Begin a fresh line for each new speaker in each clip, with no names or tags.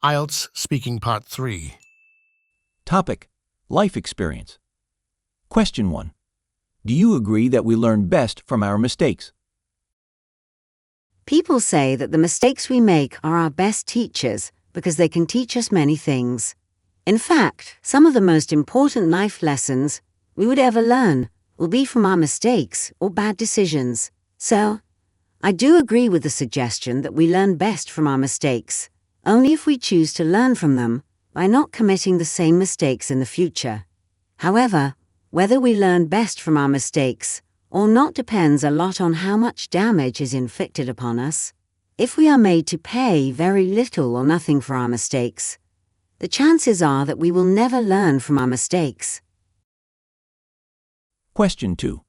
IELTS Speaking Part 3.
Topic: Life experience. Question 1. Do you agree that we learn best from our mistakes?
People say that the mistakes we make are our best teachers because they can teach us many things. In fact, some of the most important life lessons we would ever learn will be from our mistakes or bad decisions. So, I do agree with the suggestion that we learn best from our mistakes, only if we choose to learn from them by not committing the same mistakes in the future. However, whether we learn best from our mistakes or not depends a lot on how much damage is inflicted upon us. If we are made to pay very little or nothing for our mistakes, the chances are that we will never learn from our mistakes.
Question 2.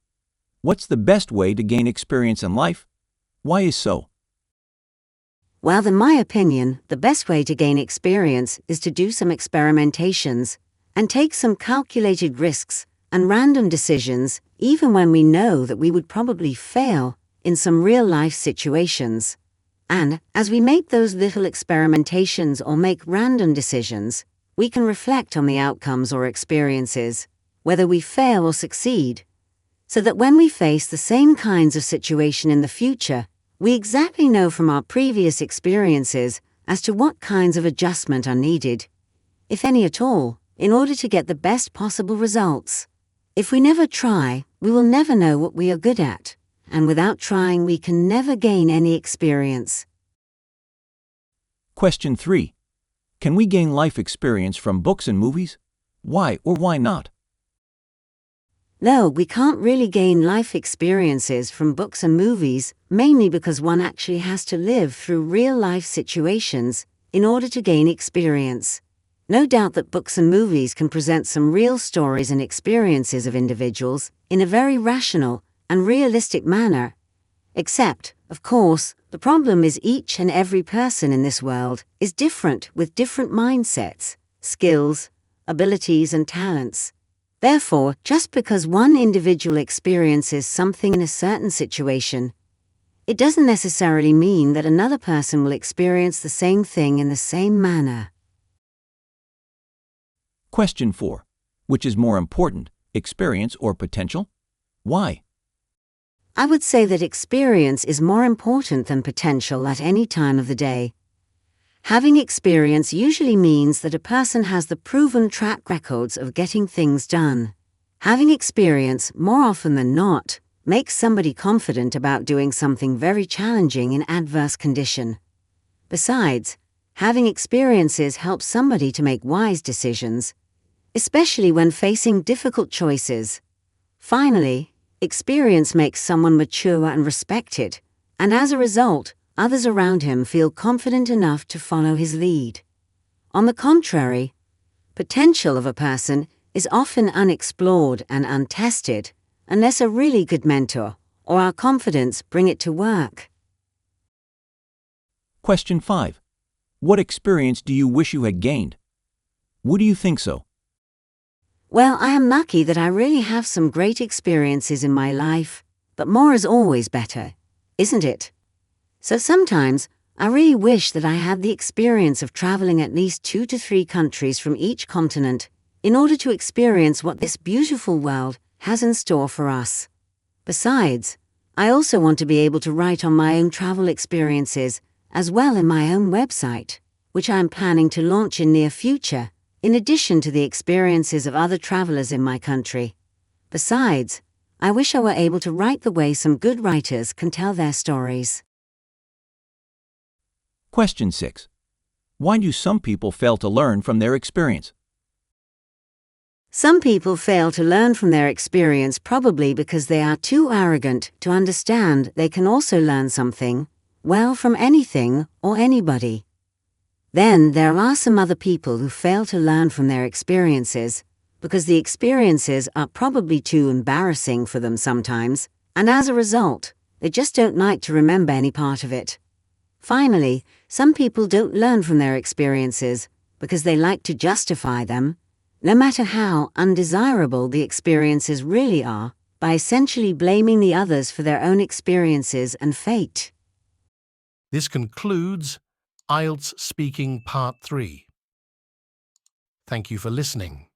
What's the best way to gain experience in life? Why is so?
Well, in my opinion, the best way to gain experience is to do some experimentations and take some calculated risks and random decisions, even when we know that we would probably fail in some real-life situations. And as we make those little experimentations or make random decisions, we can reflect on the outcomes or experiences, whether we fail or succeed, so that when we face the same kinds of situation in the future, we exactly know from our previous experiences as to what kinds of adjustment are needed, if any at all, in order to get the best possible results. If we never try, we will never know what we are good at, and without trying we can never gain any experience.
Question 3. Can we gain life experience from books and movies? Why or why not?
No, we can't really gain life experiences from books and movies, mainly because one actually has to live through real-life situations in order to gain experience. No doubt that books and movies can present some real stories and experiences of individuals in a very rational and realistic manner. Except, of course, the problem is each and every person in this world is different with different mindsets, skills, abilities and talents. Therefore, just because one individual experiences something in a certain situation, it doesn't necessarily mean that another person will experience the same thing in the same manner.
Question 4. Which is more important, experience or potential? Why?
I would say that experience is more important than potential at any time of the day. Having experience usually means that a person has the proven track records of getting things done. Having experience, more often than not, makes somebody confident about doing something very challenging in adverse condition. Besides, having experiences helps somebody to make wise decisions, especially when facing difficult choices. Finally, experience makes someone mature and respected, and as a result, others around him feel confident enough to follow his lead. On the contrary, potential of a person is often unexplored and untested unless a really good mentor or our confidence bring it to work.
Question 5. What experience do you wish you had gained? Would you think so?
Well, I am lucky that I really have some great experiences in my life, but more is always better, isn't it? So sometimes, I really wish that I had the experience of traveling at least 2 to 3 countries from each continent in order to experience what this beautiful world has in store for us. Besides, I also want to be able to write on my own travel experiences as well in my own website, which I am planning to launch in near future, in addition to the experiences of other travelers in my country. Besides, I wish I were able to write the way some good writers can tell their stories.
Question 6. Why do some people fail to learn from their experience?
Some people fail to learn from their experience probably because they are too arrogant to understand they can also learn something, well, from anything or anybody. Then there are some other people who fail to learn from their experiences because the experiences are probably too embarrassing for them sometimes, and as a result, they just don't like to remember any part of it. Finally, some people don't learn from their experiences because they like to justify them, no matter how undesirable the experiences really are, by essentially blaming the others for their own experiences and fate.
This concludes IELTS Speaking Part 3. Thank you for listening.